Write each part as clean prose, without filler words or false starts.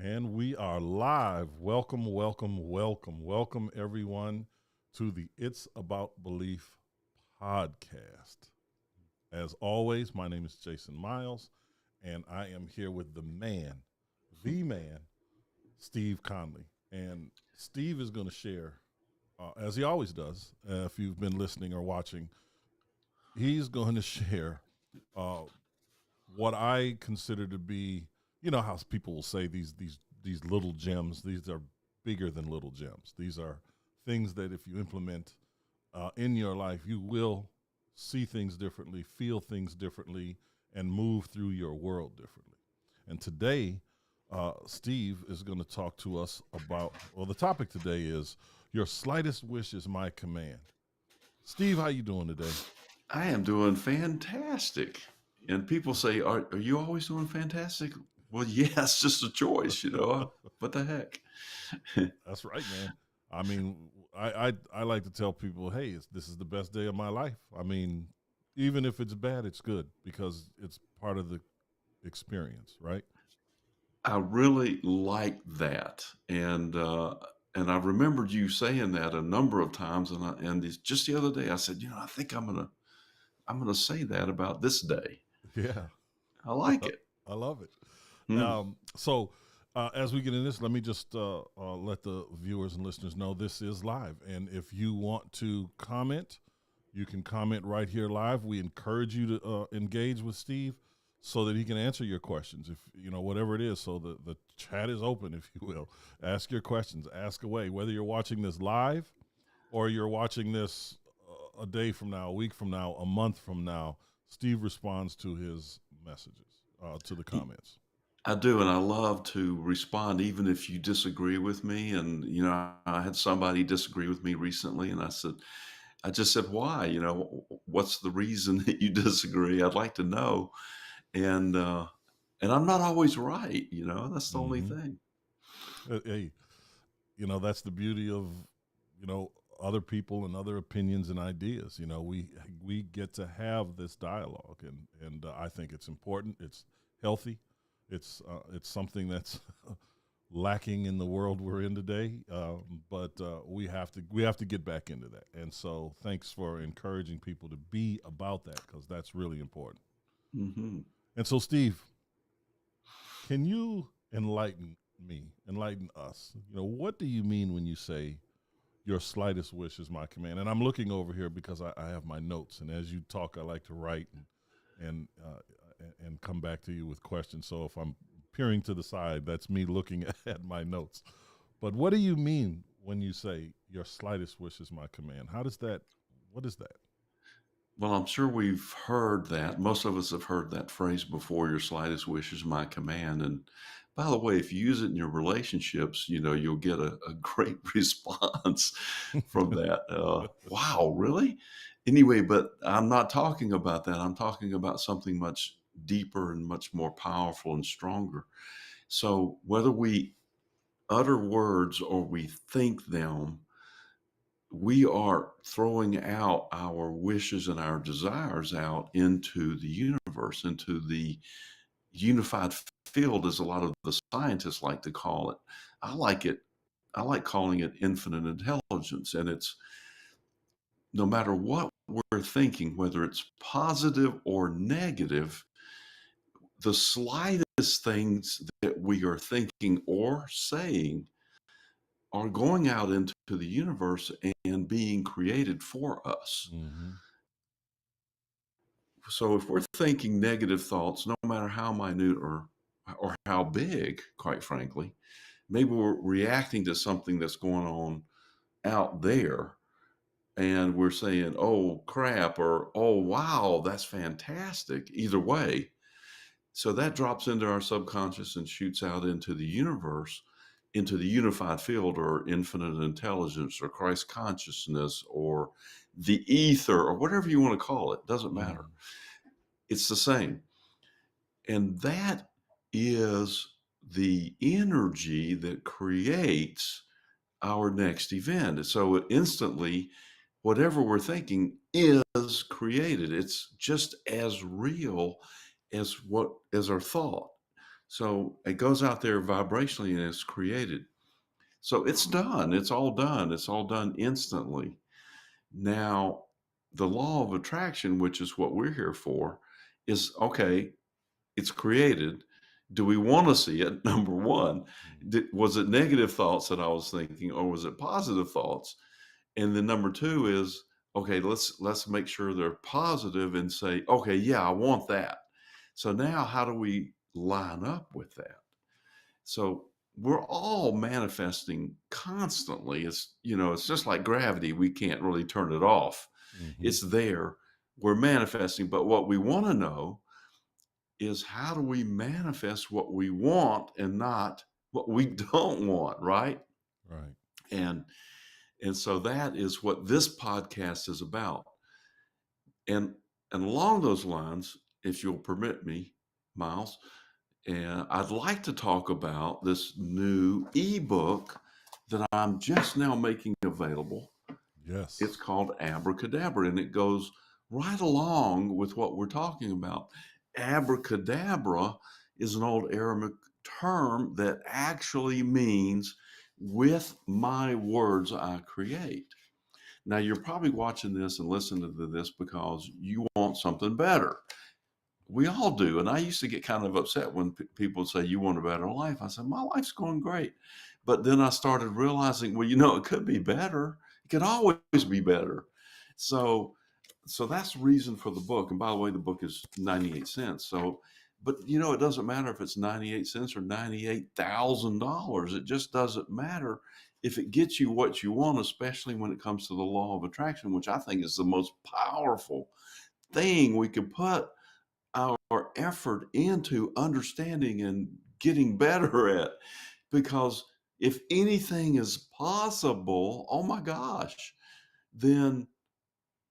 And we are live. Welcome, welcome, welcome, welcome everyone to the It's About Belief podcast. As always, my name is Jason Miles, and I am here with the man, Steve Conley. And Steve is going to share, as he always does, if you've been listening or watching, he's going to share uh, what I consider to be, you know, how people will say these little gems. These are bigger than little gems. These are things that if you implement in your life, you will see things differently, feel things differently, and move through your world differently. And today, Steve is going to talk to us about. Well, the topic today is your slightest wish is my command. Steve, how you doing today? I am doing fantastic. And people say, are you always doing fantastic? Well, yeah, it's just a choice, What the heck? That's right, man. I mean, I like to tell people, hey, this is the best day of my life. I mean, even if it's bad, it's good because it's part of the experience, right? I really like that. And I remembered you saying that a number of times. Just the other day, I said, I think I'm gonna say that about this day. Yeah, I like it. I love it. Hmm. As we get in this, let me just let the viewers and listeners know this is live. And if you want to comment, you can comment right here live. We encourage you to engage with Steve so that he can answer your questions. If you know whatever it is, so the chat is open, if you will. Ask your questions, ask away. Whether you're watching this live or you're watching this a day from now, a week from now, a month from now, Steve responds to his messages, to the comments. I do, and I love to respond even if you disagree with me. And I had somebody disagree with me recently, and I just said, "Why? What's the reason that you disagree? I'd like to know." And I'm not always right. That's the only Mm-hmm. thing. Hey, that's the beauty of you know other people and other opinions and ideas. We get to have this dialogue, and I think it's important. It's healthy. It's something that's lacking in the world we're in today. But we have to get back into that. And so, thanks for encouraging people to be about that because that's really important. Hmm. And so, Steve, can you enlighten us? What do you mean when you say your slightest wish is my command? And I'm looking over here because I have my notes, and as you talk, I like to write and and come back to you with questions. So if I'm peering to the side, that's me looking at my notes. But what do you mean when you say your slightest wish is my command? How does that? What is that? Well, I'm sure we've heard that. Most of us have heard that phrase before. Your slightest wish is my command. And by the way, if you use it in your relationships, you'll get a great response from that. Wow, really? Anyway, but I'm not talking about that. I'm talking about something much deeper and much more powerful and stronger. So whether we utter words or we think them, we are throwing out our wishes and our desires out into the universe, into the unified field, as a lot of the scientists like to call it. I like it. I like calling it infinite intelligence. And it's no matter what we're thinking, whether it's positive or negative, the slightest things that we are thinking or saying are going out into the universe and being created for us. Mm-hmm. So if we're thinking negative thoughts, no matter how minute or how big, quite frankly, maybe we're reacting to something that's going on out there and we're saying, "Oh crap," or "Oh wow, that's fantastic." Either way, so that drops into our subconscious and shoots out into the universe, into the unified field or infinite intelligence or Christ consciousness or the ether or whatever you want to call it. Doesn't matter. Mm-hmm. It's the same. And that is the energy that creates our next event. So instantly, whatever we're thinking is created. It's just as real as our thought. So it goes out there vibrationally and it's created. So it's done. It's all done. It's all done instantly. Now, the law of attraction, which is what we're here for, is okay, it's created. Do we want to see it? Number one, was it negative thoughts that I was thinking, or was it positive thoughts? And then number two is, okay, let's make sure they're positive and say, okay, yeah, I want that. So now how do we line up with that? So we're all manifesting constantly. It's just like gravity. We can't really turn it off. Mm-hmm. It's there. We're manifesting. But what we want to know is, how do we manifest what we want and not what we don't want, right? Right. And and so that is what this podcast is about. And along those lines, if you'll permit me, Miles, and I'd like to talk about this new ebook that I'm just now making available. Yes. It's called Abracadabra, and it goes right along with what we're talking about. Abracadabra is an old Aramaic term that actually means, with my words I create. Now, you're probably watching this and listening to this because you want something better. We all do. And I used to get kind of upset when people say, you want a better life. I said, my life's going great. But then I started realizing, well, it could be better. It could always be better. So that's the reason for the book. And by the way, the book is 98 cents. But it doesn't matter if it's 98 cents or $98,000. It just doesn't matter if it gets you what you want, especially when it comes to the law of attraction, which I think is the most powerful thing we could put our effort into understanding and getting better at. Because if anything is possible, oh my gosh, then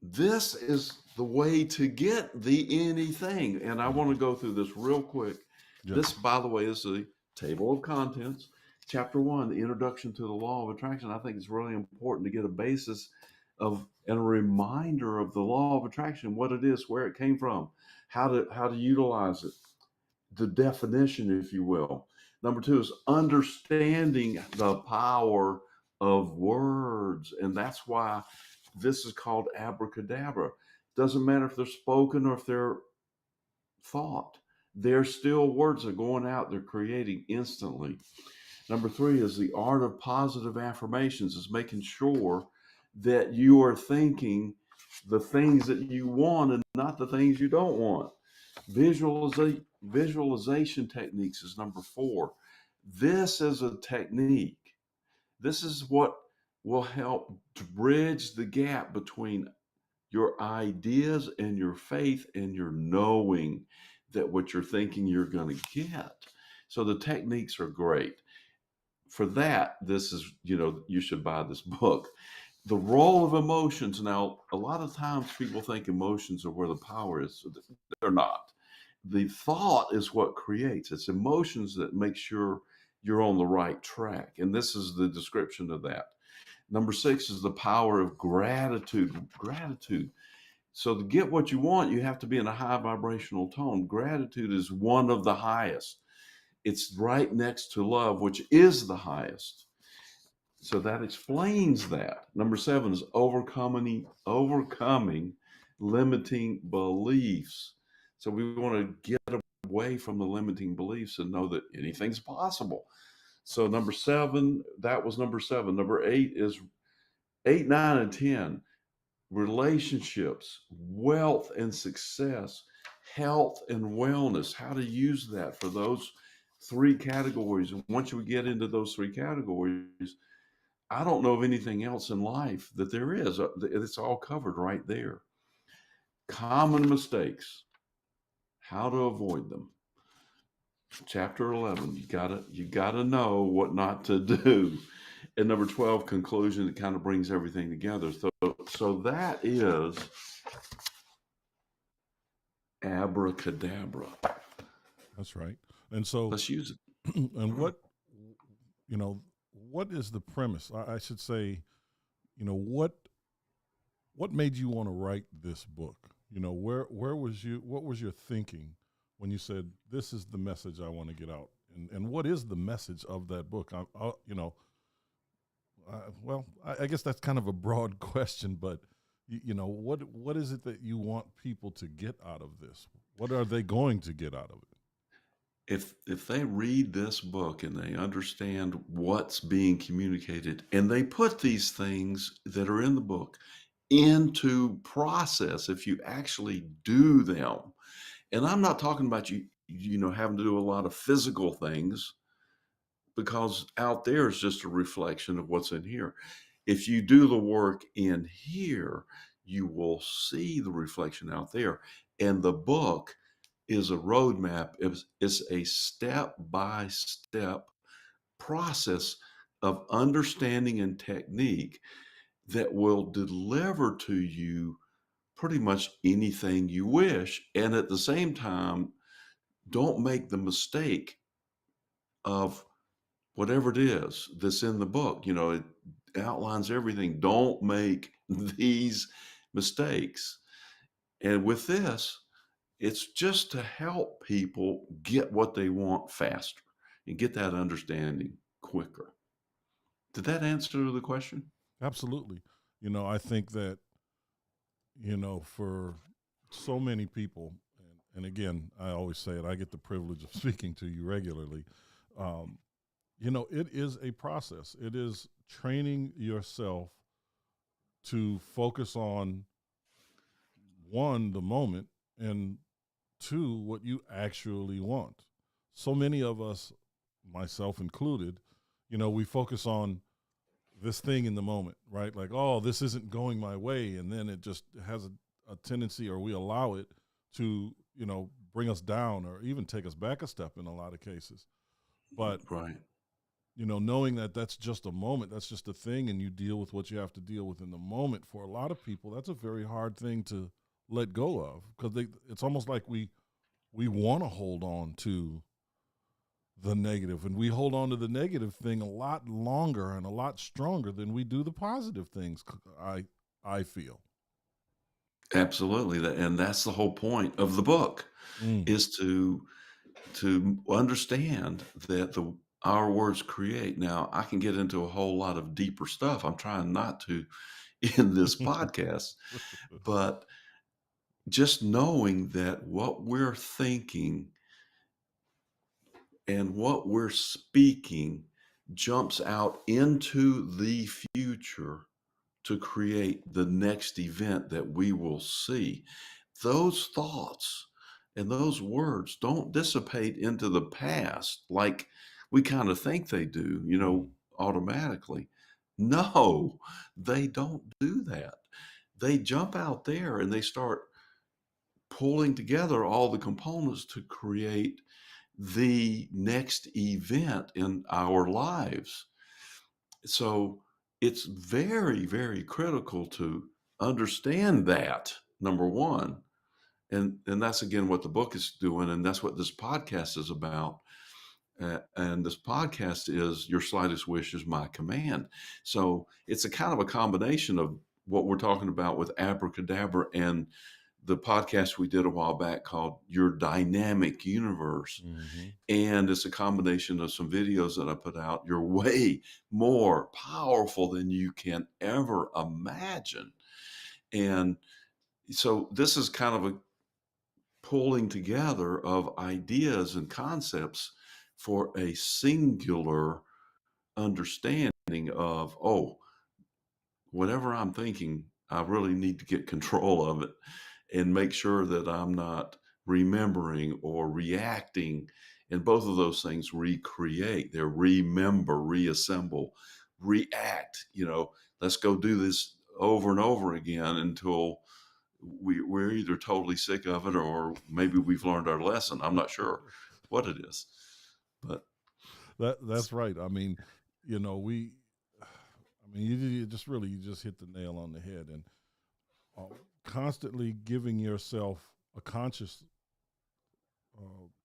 this is the way to get the anything. And I want to go through this real quick. Yes. This, by the way, is the table of contents. Chapter 1, the introduction to the law of attraction. I think it's really important to get a basis of and a reminder of the law of attraction, what it is, where it came from, how to utilize it, the definition, if you will. Number 2 is understanding the power of words. And that's why this is called abracadabra. Doesn't matter if they're spoken or if they're thought. They're still words that are going out, they're creating instantly. Number 3 is the art of positive affirmations, is making sure that you are thinking the things that you want and not the things you don't want. Visualization techniques is number 4. This is a technique. This is what will help to bridge the gap between your ideas and your faith and your knowing that what you're thinking you're going to get. So the techniques are great. For that, this is, you should buy this book. The role of emotions. Now, a lot of times people think emotions are where the power is. They're not. The thought is what creates. It's emotions that make sure you're on the right track. And this is the description of that. Number 6 is the power of gratitude. Gratitude. So to get what you want, you have to be in a high vibrational tone. Gratitude is one of the highest. It's right next to love, which is the highest. So that explains that. Number 7 is overcoming limiting beliefs. So we want to get away from the limiting beliefs and know that anything's possible. So number 7, that was number 7. Number 8 is 8, 9, and 10. Relationships, wealth and success, health and wellness, how to use that for those 3 categories. And once you get into those 3 categories, I don't know of anything else in life that there is. It's all covered right there. Common mistakes, how to avoid them. Chapter 11, you gotta know what not to do. And number 12, conclusion, that kind of brings everything together. So that is abracadabra. That's right. And so Let's use it. and what is the premise? I should say, what made you want to write this book? Where was you? What was your thinking when you said, this is the message I want to get out? and what is the message of that book? I guess that's kind of a broad question, but what is it that you want people to get out of this? What are they going to get out of it? If they read this book and they understand what's being communicated, and they put these things that are in the book into process, if you actually do them, and I'm not talking about having to do a lot of physical things, because out there is just a reflection of what's in here. If you do the work in here, you will see the reflection out there. And the book is a roadmap. It's a step by step process of understanding and technique that will deliver to you pretty much anything you wish. And at the same time, don't make the mistake of whatever it is that's in the book. It outlines everything. Don't make these mistakes. And with this, it's just to help people get what they want faster and get that understanding quicker. Did that answer the question? Absolutely. I think that for so many people, and again, I always say it, I get the privilege of speaking to you regularly. Um, it is a process. It is training yourself to focus on one, the moment, and two, what you actually want. So many of us, myself included, we focus on this thing in the moment, right? Like, oh, this isn't going my way. And then it just has a tendency, or we allow it to, bring us down or even take us back a step in a lot of cases. But, Right. knowing that that's just a moment, that's just a thing, and you deal with what you have to deal with in the moment, for a lot of people, that's a very hard thing to let go of, because it's almost like we want to hold on to the negative, and we hold on to the negative thing a lot longer and a lot stronger than we do the positive things. I feel. Absolutely. And that's the whole point of the book, Mm. is to understand that our words create. Now, I can get into a whole lot of deeper stuff. I'm trying not to in this podcast, but just knowing that what we're thinking and what we're speaking jumps out into the future to create the next event that we will see. Those thoughts and those words don't dissipate into the past like we kind of think they do, Mm. automatically. No, they don't do that. They jump out there and they start pulling together all the components to create the next event in our lives. So it's very, very critical to understand that, number one. And that's again what the book is doing, and that's what this podcast is about. And this podcast is Your Slightest Wish is My Command. So it's a kind of a combination of what we're talking about with abracadabra and the podcast we did a while back called Your Dynamic Universe. Mm-hmm. And it's a combination of some videos that I put out. You're way more powerful than you can ever imagine. And so this is kind of a pulling together of ideas and concepts for a singular understanding of, oh, whatever I'm thinking, I really need to get control of it and make sure that I'm not remembering or reacting. And both of those things recreate. They're remember, reassemble, react. Let's go do this over and over again until we're either totally sick of it or maybe we've learned our lesson. I'm not sure what it is, but That's right. I mean, you just hit the nail on the head, and uh, constantly giving yourself a conscious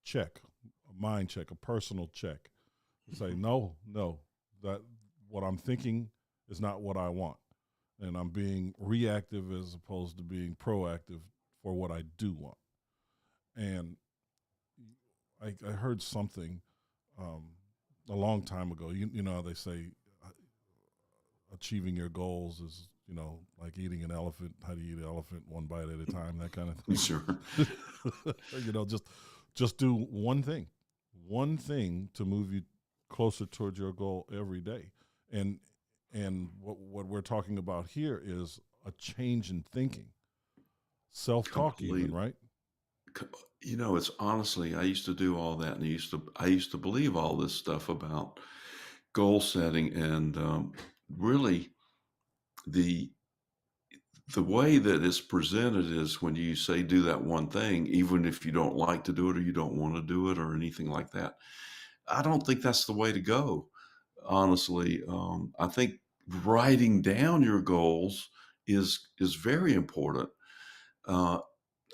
check, a mind check, a personal check. Say no, that what I'm thinking is not what I want, and I'm being reactive as opposed to being proactive for what I do want. And I heard something um, a long time ago. You know how they say uh, achieving your goals is, like eating an elephant. How do you eat an elephant one bite at a time? That kind of thing. Sure. Just do one thing to move you closer towards your goal every day. And what we're talking about here is a change in thinking, self talk, even, Complete. right? co- it's honestly, I used to do all that, and I used to believe all this stuff about goal setting, and really the the way that it's presented is when you say do that one thing, even if you don't like to do it or you don't want to do it or anything like that. I don't think that's the way to go. Honestly, I think writing down your goals is very important. Uh,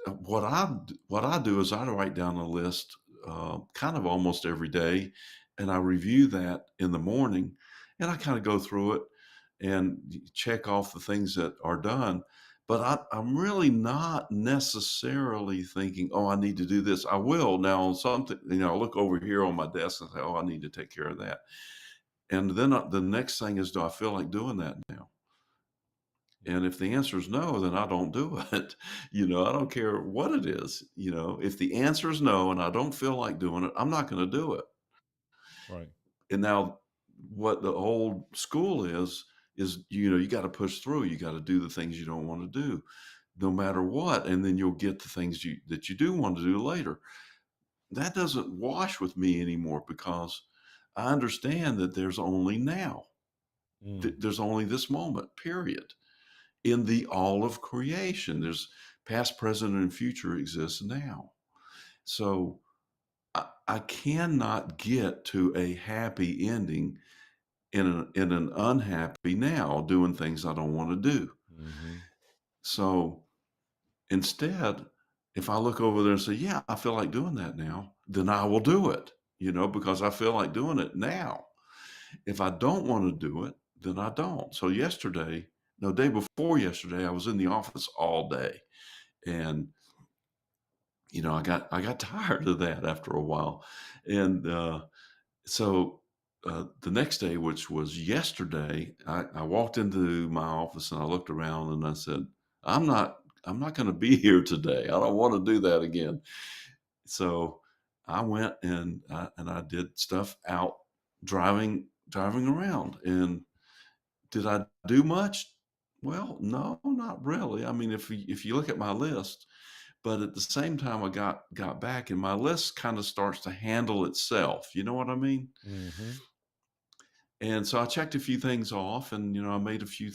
what I do is I write down a list, kind of almost every day, and I review that in the morning, and I kind of go through it and check off the things that are done. But I'm really not necessarily thinking, "Oh, I need to do this." I will now on something. I look over here on my desk and say, "Oh, I need to take care of that." And then the next thing is, do I feel like doing that now? And if the answer is no, then I don't do it. I don't care what it is. If the answer is no and I don't feel like doing it, I'm not going to do it. Right. And now, what the old school is you got to push through. You got to do the things you don't want to do, no matter what, and then you'll get the things that you do want to do later. That doesn't wash with me anymore because I understand that there's only now. Mm. There's only this moment. Period. In the all of creation. There's past, present, and future exists now. So I cannot get to a happy ending in an unhappy now doing things I don't want to do. Mm-hmm. So instead, if I look over there and say, yeah, I feel like doing that now, then I will do it, because I feel like doing it now. If I don't want to do it, then I don't. So yesterday, no, day before yesterday, I was in the office all day. And I got tired of that after a while, and so the next day, which was yesterday, I walked into my office and I looked around and I said, I'm not going to be here today. I don't want to do that again." So I went and I did stuff out driving around. And did I do much? Well, no, not really. I mean, if you look at my list, but at the same time, I got back, and my list kind of starts to handle itself. You know what I mean? Mm-hmm. And so I checked a few things off, and I made a few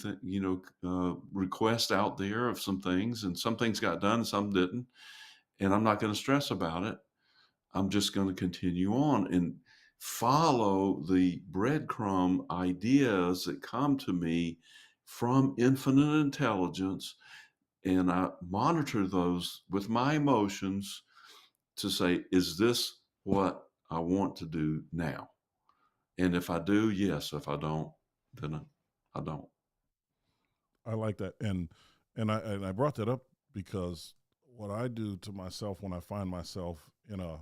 requests out there of some things, and some things got done, some didn't. And I'm not going to stress about it. I'm just going to continue on and follow the breadcrumb ideas that come to me from infinite intelligence, and I monitor those with my emotions to say, is this what I want to do now? And if I do, yes. If I don't, then I don't. I like that, and I brought that up because what I do to myself when I find myself in a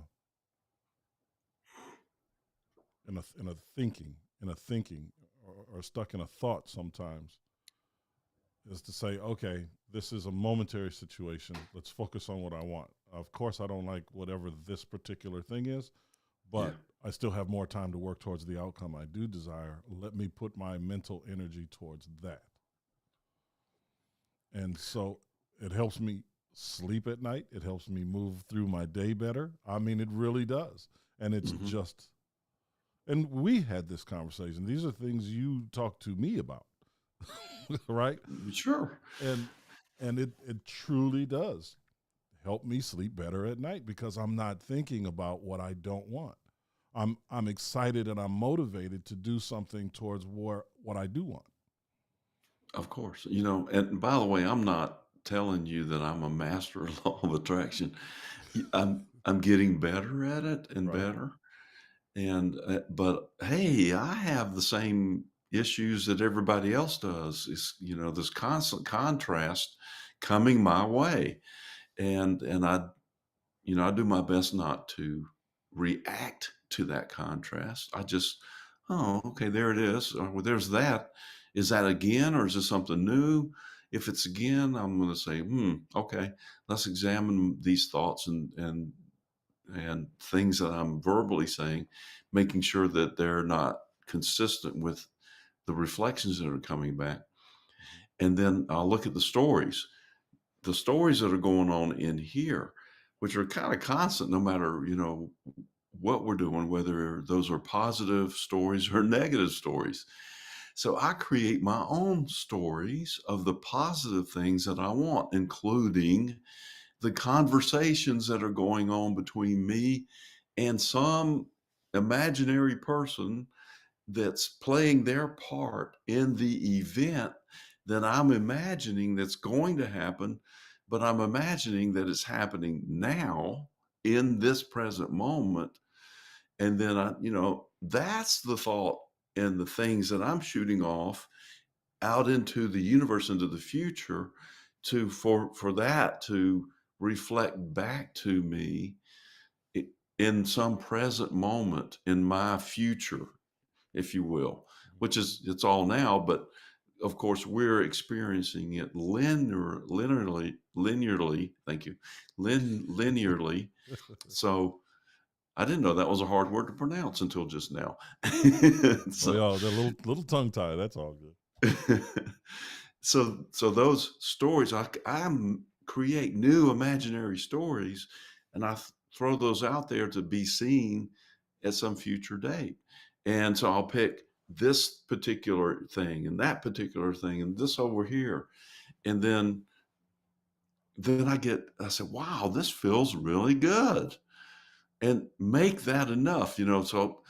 thinking or stuck in a thought sometimes is to say, okay, this is a momentary situation. Let's focus on what I want. Of course, I don't like whatever this particular thing is, Yeah, but I still have more time to work towards the outcome I do desire. Let me put my mental energy towards that. And so it helps me sleep at night. It helps me move through my day better. I mean, it really does. And it's hmm, just, and we had this conversation. These are things you talk to me about, right? sure, And it truly does help me sleep better at night because I'm not thinking about what I don't want. I'm excited and I'm motivated to do something towards what I do want. of course. And by the way, I'm not telling you that I'm a master of law of attraction. I'm getting better at it and Right. better. And but hey, I have the same issues that everybody else does. Is this constant contrast coming my way, and I do my best not to react to that contrast. I just, oh, okay, there it is. Well, there's that. Is that again, or is this something new? If it's again, I'm going to say, okay, let's examine these thoughts and things that I'm verbally saying, making sure that they're not consistent with the reflections that are coming back. And then I'll look at the stories that are going on in here, which are kind of constant no matter, what we're doing, whether those are positive stories or negative stories. So I create my own stories of the positive things that I want, including the conversations that are going on between me and some imaginary person that's playing their part in the event that I'm imagining that's going to happen, but I'm imagining that it's happening now in this present moment. And then that's the thought and the things that I'm shooting off out into the universe, into the future, for that to reflect back to me in some present moment in my future, if you will, which is it's all now, but of course we're experiencing it linearly. Thank you, linearly. So I didn't know that was a hard word to pronounce until just now. Well, So, y'all, the little tongue tie. That's all good. so those stories, create new imaginary stories, and I throw those out there to be seen at some future date. And so I'll pick this particular thing and that particular thing and this over here, and then I said, wow, this feels really good, and make that enough. So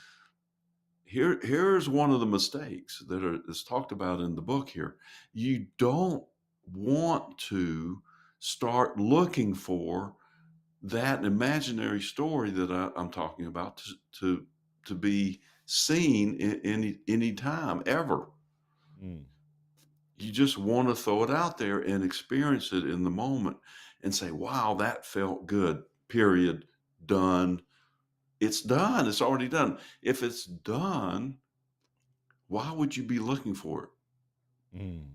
here's one of the mistakes is talked about in the book here. You don't want to start looking for that imaginary story that I'm talking about to be seen in any time ever. Mm. You just want to throw it out there and experience it in the moment and say, wow, that felt good. Period. Done. It's done. It's already done. If it's done, why would you be looking for it? Mm.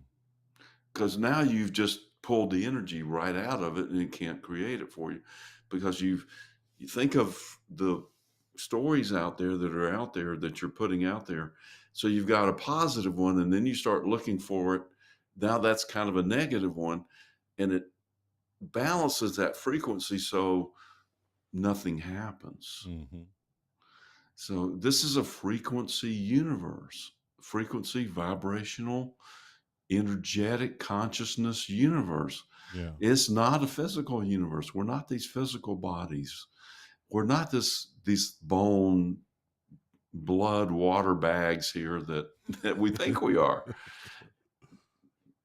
Because now you've just pulled the energy right out of it and it can't create it for you, because you think of the stories out there that you're putting out there. So you've got a positive one, and then you start looking for it. Now that's kind of a negative one, and it balances that frequency so nothing happens. Mm-hmm. So this is a frequency universe, frequency, vibrational, energetic consciousness universe. Yeah. It's not a physical universe. We're not these physical bodies. We're not these bone, blood, water bags here that we think we are.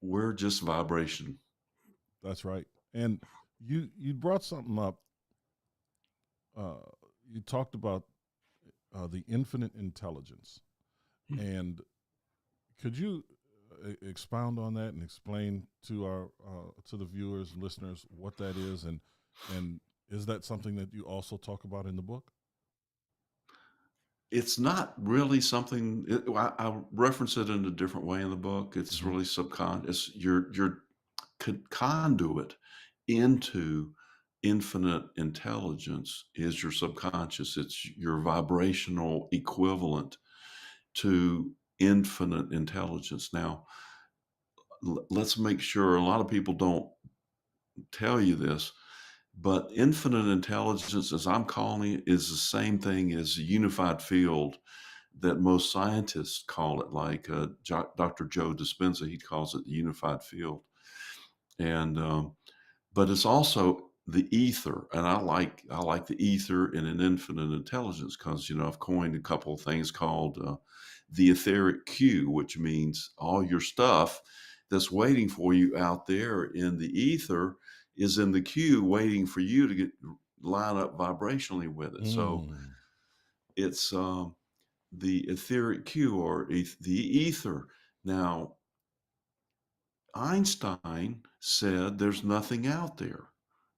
We're just vibration. That's right. And you brought something up. Uh, you talked about the infinite intelligence, and could you expound on that and explain to our to the viewers, listeners, what that is, and is that something that you also talk about in the book? It's not really something. I reference it in a different way in the book. It's Mm-hmm. really subconscious. Your conduit into infinite intelligence is your subconscious. It's your vibrational equivalent to infinite intelligence. Now, let's make sure, a lot of people don't tell you this, but infinite intelligence, as I'm calling it, is the same thing as a unified field that most scientists call it, like Dr. Joe Dispenza. He calls it the unified field. And but it's also the ether, and I like the ether in an infinite intelligence, because I've coined a couple of things called the etheric queue, which means all your stuff that's waiting for you out there in the ether is in the queue waiting for you to line up vibrationally with it. So Mm. it's the etheric queue, or the ether. Now, Einstein said there's nothing out there.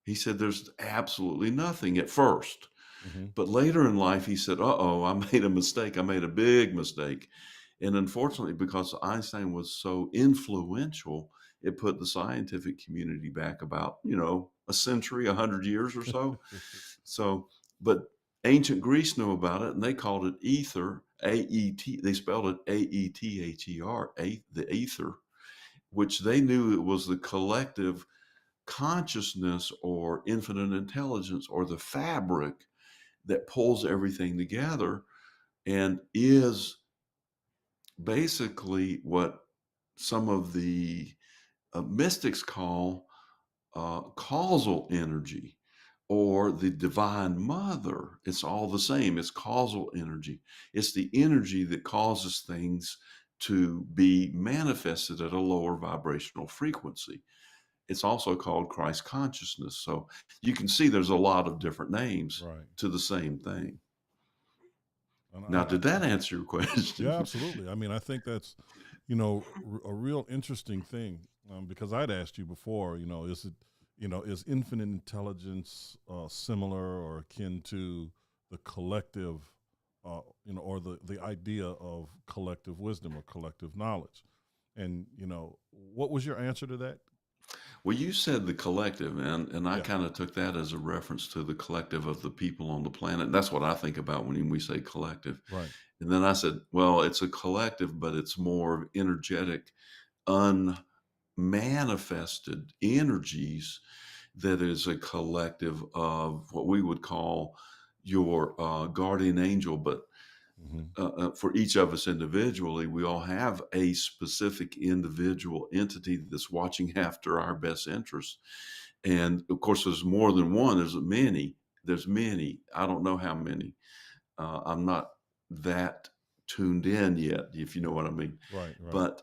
He said there's absolutely nothing at first. Mhm. But later in life, he said, "Uh-oh, I made a mistake. I made a big mistake." And unfortunately, because Einstein was so influential, it put the scientific community back about, a century, 100 years or so. So, but ancient Greece knew about it and they called it ether, A-E-T. They spelled it A-E-T-H-E-R, the ether, which they knew it was the collective consciousness or infinite intelligence or the fabric that pulls everything together and is basically what some of the mystics call causal energy or the divine mother. It's all the same. It's causal energy. It's the energy that causes things to be manifested at a lower vibrational frequency. It's also called Christ consciousness. So you can see there's a lot of different names Right. to the same thing. And Now, did that answer your yeah, question? absolutely. I mean, I think that's, a real interesting thing, because I'd asked you before, is it, is infinite intelligence similar or akin to the collective, or the idea of collective wisdom or collective knowledge? And, what was your answer to that? Well, you said the collective, and I Yeah, kind of took that as a reference to the collective of the people on the planet. That's what I think about when we say collective. right. And then I said, well, it's a collective, but it's more energetic, unmanifested energies that is a collective of what we would call your guardian angel. But Hmm. for each of us individually, we all have a specific individual entity that's watching after our best interests. And of course, there's more than one. There's many. There's many. I don't know how many. I'm not that tuned in yet, if you know what I mean. Right, right. But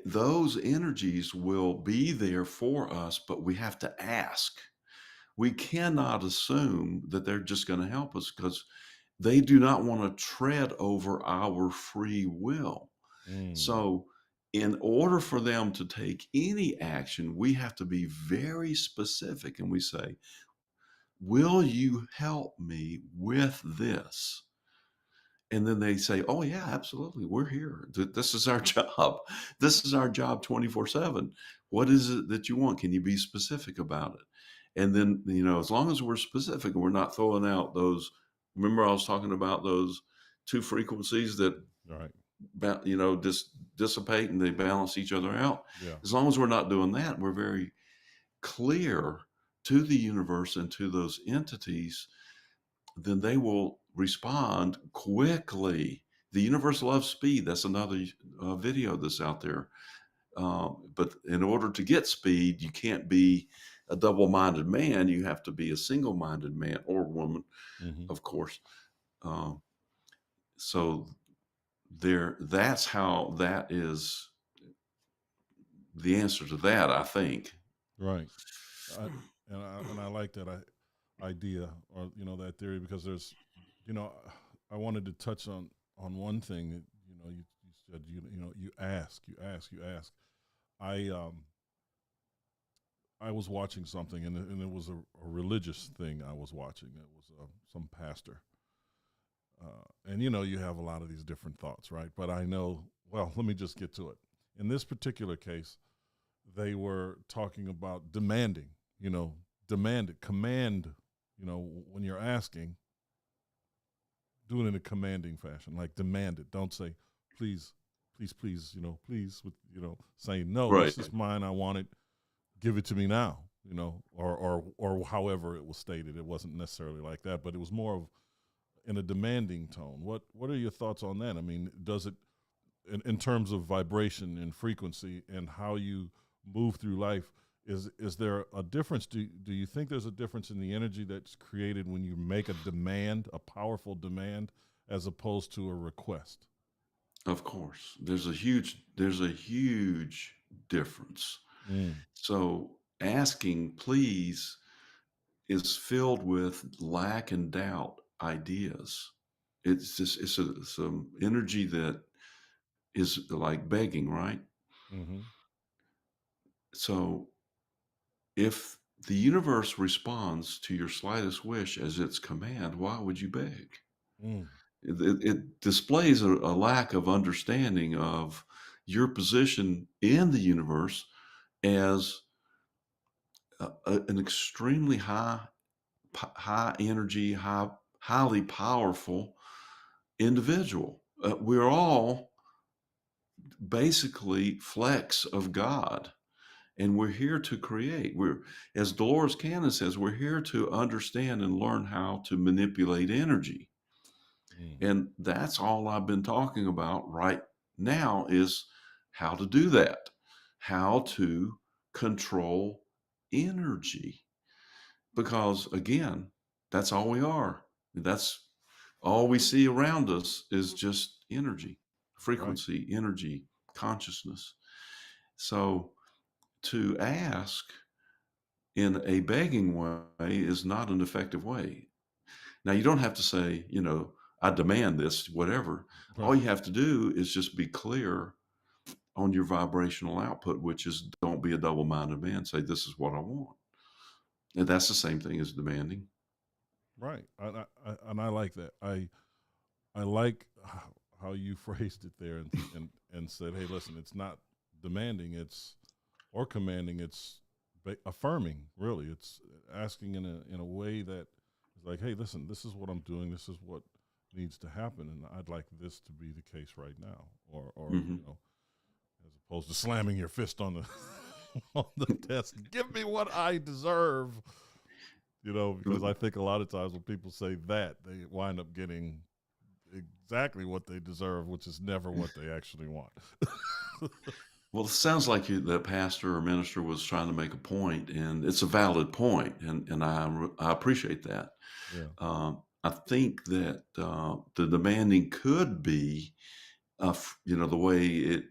those energies will be there for us, but we have to ask. We cannot assume that they're just going to help us because they do not want to tread over our free will. Mm, So, in order for them to take any action, we have to be very specific and we say, will you help me with this? And then they say, oh, yeah, absolutely. We're here. This is our job. This is our job 24/7. What is it that you want? Can you be specific about it? And then, as long as we're specific and we're not throwing out those, remember I was talking about those two frequencies that, right. just dissipate and they balance each other out. Yeah. As long as we're not doing that, we're very clear to the universe and to those entities, then they will respond quickly. The universe loves speed. That's another video that's out there. But in order to get speed, you can't be a double minded man. You have to be a single minded man or woman, Hmm. of course. Um, so that's how that is the answer to that, I think. Right. I, and I like that idea, or that theory, because there's, you know I wanted to touch on one thing that, you said, you ask. I was watching something, and it was a religious thing I was watching. It was some pastor, and you have a lot of these different thoughts, right? But I know, well, let me just get to it. In this particular case, they were talking about demanding, demand it, command, when you're asking, do it in a commanding fashion, like demand it. Don't say, please, please, please, please, with, saying, no, Right. this is mine. I want it. Give it to me now, or however it was stated. It wasn't necessarily like that, but it was more of in a demanding tone. What are your thoughts on that? I mean, does it, in terms of vibration and frequency and how you move through life, is there a difference? Do you think there's a difference in the energy that's created when you make a demand, a powerful demand, as opposed to a request? Of course. There's a huge difference. Mm, So asking please is filled with lack and doubt ideas. It's some energy that is like begging, right? mm-hmm. So if the universe responds to your slightest wish as its command. Why would you beg? Mm, It displays a lack of understanding of your position in the universe as an extremely high energy, highly powerful individual. We're all basically flecks of God, and we're here to create. We're, as Dolores Cannon says, we're here to understand and learn how to manipulate energy. mm, And that's all I've been talking about right now is how to do that, how to control energy. Because again, that's all we are. That's all we see around us is just energy, right. frequency, energy, consciousness. So to ask in a begging way is not an effective way. Now, you don't have to say, I demand this, whatever. All Right. you have to do is just be clear on your vibrational output, which is don't be a double minded man. Say, this is what I want. And that's the same thing as demanding. Right. And I like that. I like how you phrased it there and said, "Hey, listen, it's not demanding, it's or commanding, it's affirming. Really, it's asking in a way that is like, hey, listen, this is what I'm doing. This is what needs to happen, and I'd like this to be the case right now, or Hmm. as opposed to slamming your fist on the on the desk. Give me what I deserve. Because I think a lot of times when people say that, they wind up getting exactly what they deserve, which is never what they actually want. Well, it sounds like the pastor or minister was trying to make a point, and it's a valid point, and I appreciate that. Yeah. I think that the demanding could be, the way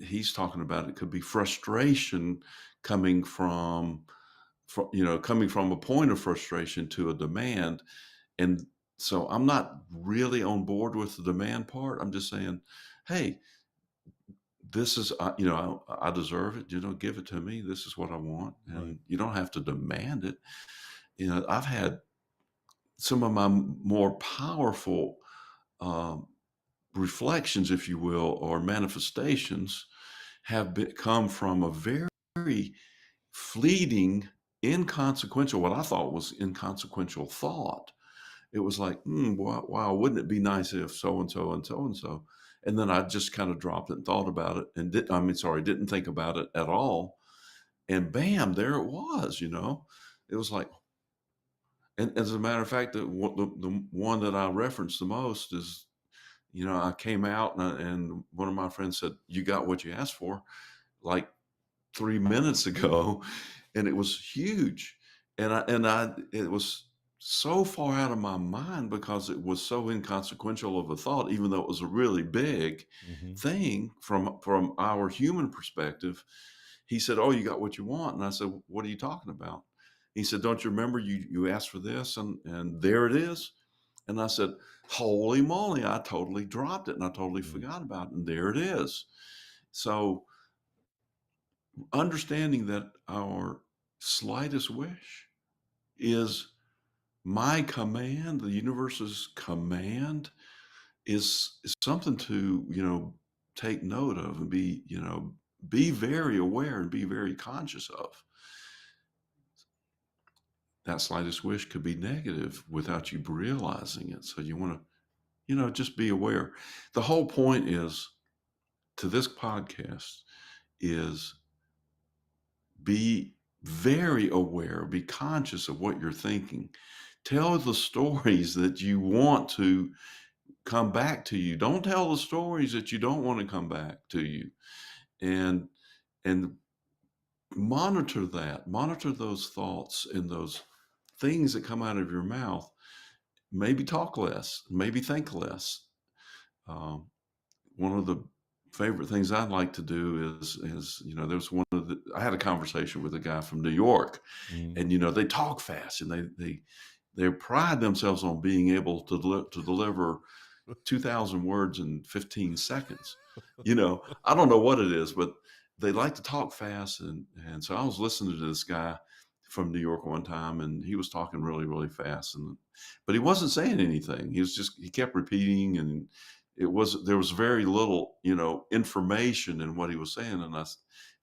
he's talking about it could be frustration coming coming from a point of frustration to a demand, and so I'm not really on board with the demand part. I'm just saying, hey, this is I deserve it. Give it to me. This is what I want, Right. and you don't have to demand it. I've had some of my more powerful um, reflections, if you will, or manifestations come from a very fleeting, inconsequential, what I thought was inconsequential thought. It was like, wow, wouldn't it be nice if so and so and so and so? And then I just kind of dropped it and thought about it and didn't think about it at all. And bam, there it was. It was like, and as a matter of fact, the one that I referenced the most is, I came out and one of my friends said, "You got what you asked for," like 3 minutes ago, and it was huge. And it was so far out of my mind because it was so inconsequential of a thought, even though it was a really big Mm-hmm. thing from our human perspective. He said, "Oh, you got what you want," and I said, "What are you talking about?" He said, "Don't you remember you asked for this and there it is?" And I said, "Holy moly, I totally dropped it and I totally Mm. forgot about it. And there it is." So understanding that our slightest wish is my command, the universe's command is something to, take note of and be very aware and be very conscious of. That slightest wish could be negative without you realizing it. So you want to, just be aware. The whole point is to this podcast is be very aware, be conscious of what you're thinking. Tell the stories that you want to come back to you. Don't tell the stories that you don't want to come back to you. And and monitor those thoughts and those things that come out of your mouth. Maybe talk less, maybe think less. Um, One of the favorite things I'd like to do is there's I had a conversation with a guy from New York, Mm-hmm. and they talk fast and they pride themselves on being able to deliver 2,000 words in 15 seconds. I don't know what it is, but they like to talk fast, and so I was listening to this guy from New York one time, and he was talking really, really fast, but he wasn't saying anything. He kept repeating, and there was very little, information in what he was saying. And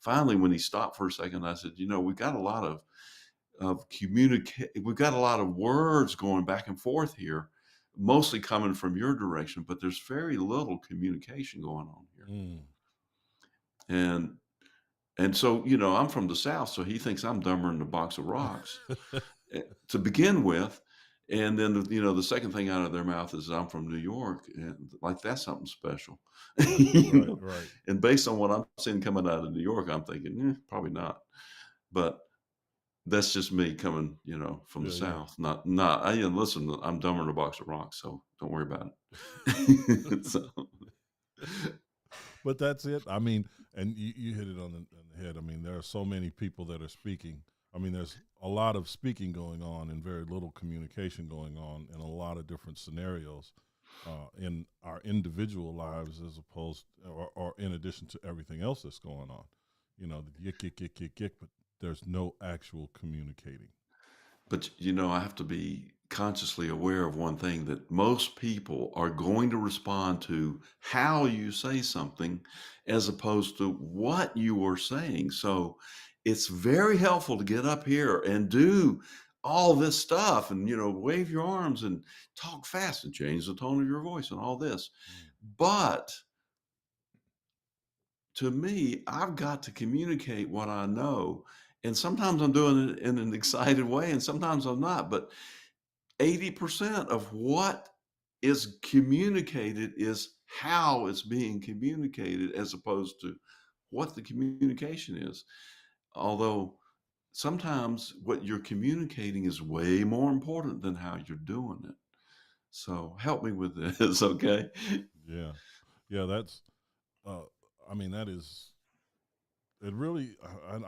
finally, when he stopped for a second, I said, we've got a lot of communicate. We've got a lot of words going back and forth here, mostly coming from your direction, but there's very little communication going on here. Mm. And so, I'm from the South, so he thinks I'm dumber than a box of rocks to begin with. And then, the second thing out of their mouth is I'm from New York, and like that's something special. Right, You right, know? right. And based on what I'm seeing coming out of New York, I'm thinking, probably not. But that's just me coming, from the Yeah, yeah. South. Listen, I'm dumber than a box of rocks, so don't worry about it. So, But that's it. I mean, and you hit it on the head. I mean, there are so many people that are speaking. I mean, there's a lot of speaking going on and very little communication going on in a lot of different scenarios in our individual lives, as opposed, or in addition to everything else that's going on. The yick, yick, yick, yick, yick, but there's no actual communicating. but I have to be consciously aware of one thing, that most people are going to respond to how you say something as opposed to what you are saying. So it's very helpful to get up here and do all this stuff and, wave your arms and talk fast and change the tone of your voice and all this. Mm. But to me, I've got to communicate what I know. And sometimes I'm doing it in an excited way, and sometimes I'm not. But 80% of what is communicated is how it's being communicated as opposed to what the communication is. Although sometimes what you're communicating is way more important than how you're doing it. So help me with this, okay? Yeah, yeah. That's. Uh, I mean, that is. It really.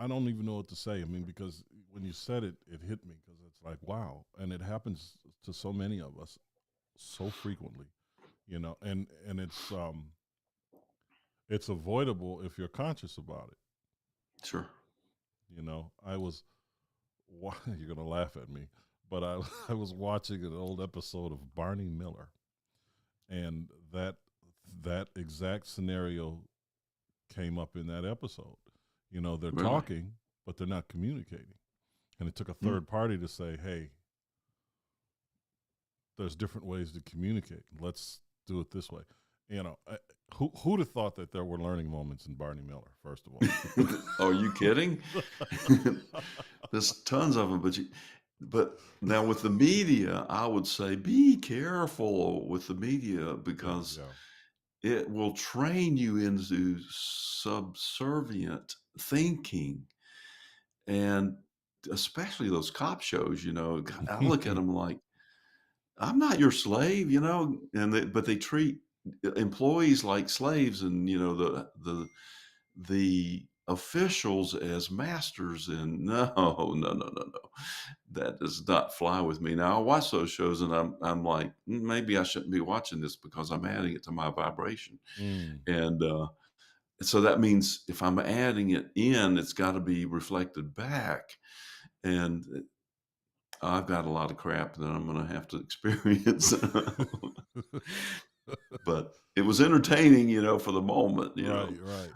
I don't even know what to say. I mean, because when you said it, it hit me because it's like wow, and it happens to so many of us so frequently. And it's avoidable if you're conscious about it. Sure. I was. You're gonna laugh at me, but I I was watching an old episode of Barney Miller, and that exact scenario came up in that episode. They're Really? talking, but they're not communicating. And it took a Hmm. third party to say, hey, there's different ways to communicate. Let's do it this way. Who'd have thought that there were learning moments in Barney Miller, first of all? Are you kidding? There's tons of them, but now with the media, I would say be careful with the media Yeah, because yeah. it will train you into subservient thinking, and especially those cop shows. I look at them like I'm not your slave, but they treat employees like slaves, and the officials as masters. And no, no, no, no, no, that does not fly with me. Now I watch those shows, and I'm like, maybe I shouldn't be watching this because I'm adding it to my vibration." Mm. And so that means if I'm adding it in, it's got to be reflected back. And I've got a lot of crap that I'm going to have to experience. But it was entertaining, for the moment. Right, right.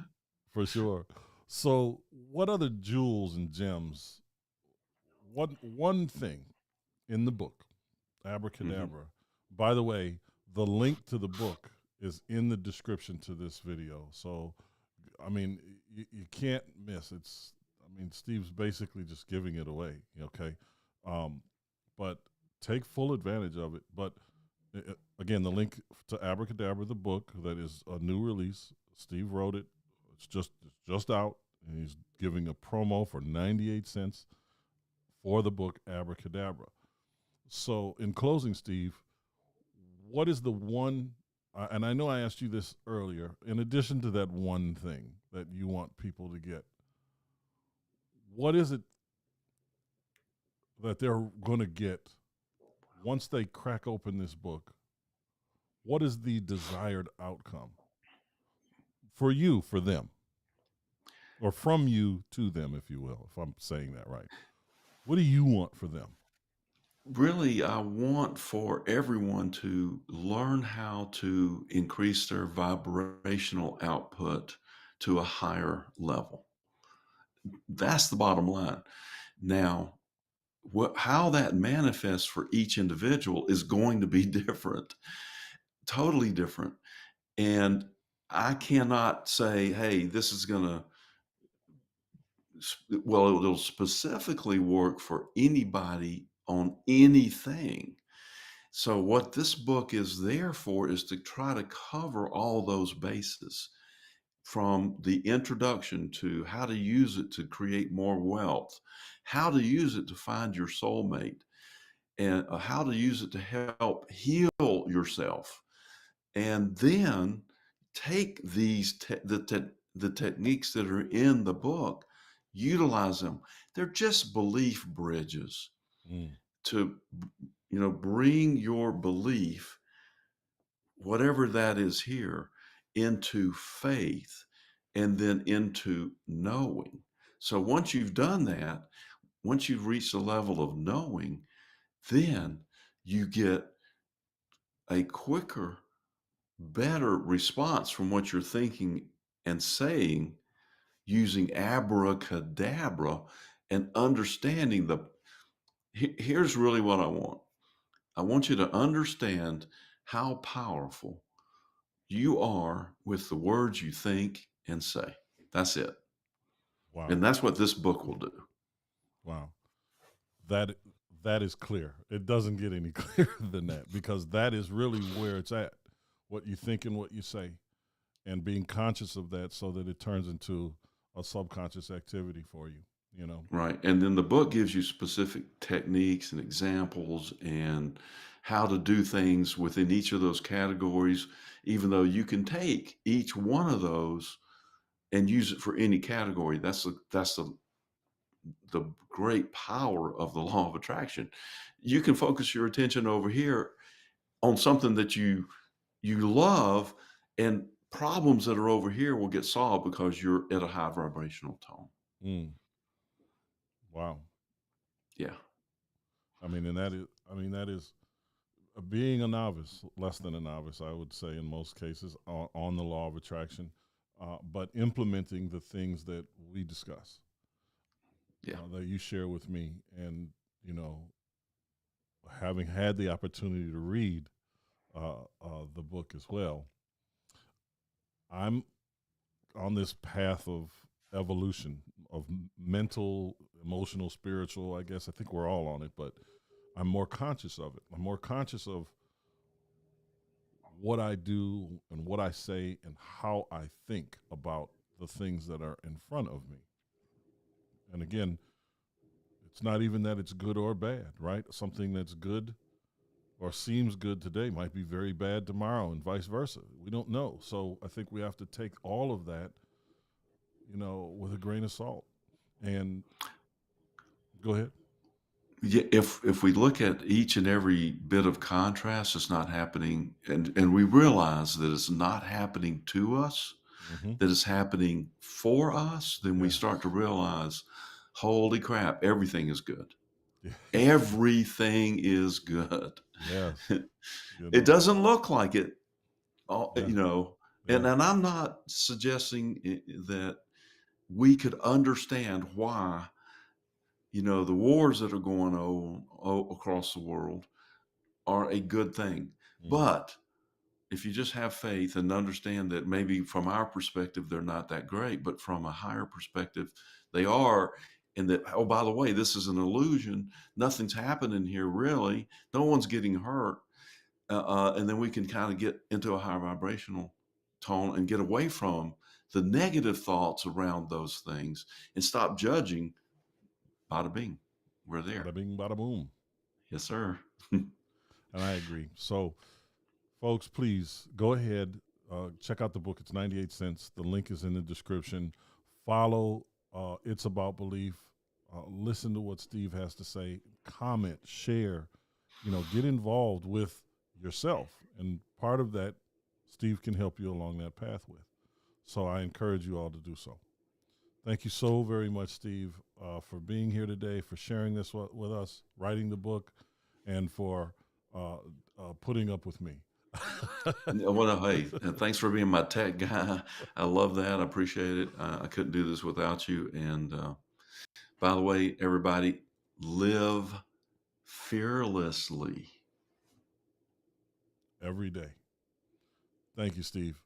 For sure. So, what other jewels and gems? One thing in the book, Hmm. Abracadabra. By the way, the link to the book is in the description to this video. So, I mean, you can't miss. I mean, Steve's basically just giving it away. Okay, um, but take full advantage of it. But again, the link to Abracadabra, the book that is a new release. Steve wrote it. It's just out, and he's giving a promo for 98 cents for the book Abracadabra. So, in closing, Steve, what is the one? And I know I asked you this earlier. In addition to that one thing that you want people to get, what is it that they're going to get once they crack open this book? What is the desired outcome for you, for them, or from you to them, if you will, if I'm saying that right? What do you want for them? Really, I want for everyone to learn how to increase their vibrational output to a higher level. That's the bottom line. Now, how that manifests for each individual is going to be different, totally different. And I cannot say, hey, this is going to, well, it'll specifically work for anybody on anything. So, what this book is there for is to try to cover all those bases, from the introduction to how to use it to create more wealth, how to use it to find your soulmate, and how to use it to help heal yourself. And then take the techniques that are in the book, utilize them. They're just belief bridges Mm, to, bring your belief, whatever that is here, into faith and then into knowing. So once you've done that, once you've reached the level of knowing, then you get a quicker, better response from what you're thinking and saying, using abracadabra and understanding here's really what I want. I want you to understand how powerful you are with the words you think and say. That's it. wow. And that's what this book will do. Wow. That that is clear. It doesn't get any clearer than that, because that is really where it's at. What you think and what you say, and being conscious of that so that it turns into a subconscious activity for you, you know. Right. And then the book gives you specific techniques and examples and how to do things within each of those categories, even though you can take each one of those and use it for any category. That's the great power of the law of attraction. You can focus your attention over here on something that you love, and problems that are over here will get solved because you're at a high vibrational tone. Mm, wow. Yeah. I mean, and that is, that is being a novice, less than a novice, I would say, in most cases, on the law of attraction, but implementing the things that we discuss, Yeah. that you share with me, and you know, having had the opportunity to read the book as well, I'm on this path of evolution of mental, emotional, spiritual. I guess I think we're all on it, but I'm more conscious of it. I'm more conscious of what I do and what I say and how I think about the things that are in front of me. And again, it's not even that it's good or bad, right? Something that's good or seems good today might be very bad tomorrow, and vice versa. We don't know. So I think we have to take all of that, with a grain of salt. And go ahead. Yeah, if we look at each and every bit of contrast that's not happening, and we realize that it's not happening to us, Mm-hmm. that it's happening for us, then we Yes. start to realize, holy crap, everything is good. Yeah. Everything is good. Yes. It doesn't look like it, Yeah. and Yeah. I'm not suggesting that we could understand why, the wars that are going on across the world are a good thing. Mm. But if you just have faith and understand that maybe from our perspective, they're not that great, but from a higher perspective, they are. And that, oh, by the way, this is an illusion. Nothing's happening here, really. No one's getting hurt. And then we can kind of get into a higher vibrational tone and get away from the negative thoughts around those things and stop judging. Bada bing, we're there. Bada bing, bada boom. Yes, sir. And I agree. So, folks, please go ahead, check out the book. It's 98 cents. The link is in the description. Follow It's About Belief. Listen to what Steve has to say. Comment, share, get involved with yourself. And part of that, Steve can help you along that path with. So I encourage you all to do so. Thank you so very much, Steve, for being here today, for sharing this with us, writing the book, and for putting up with me. Well, hey, thanks for being my tech guy. I love that. I appreciate it. I couldn't do this without you. And by the way, everybody, live fearlessly. Every day. Thank you, Steve.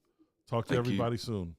Talk to Thank you. everybody soon.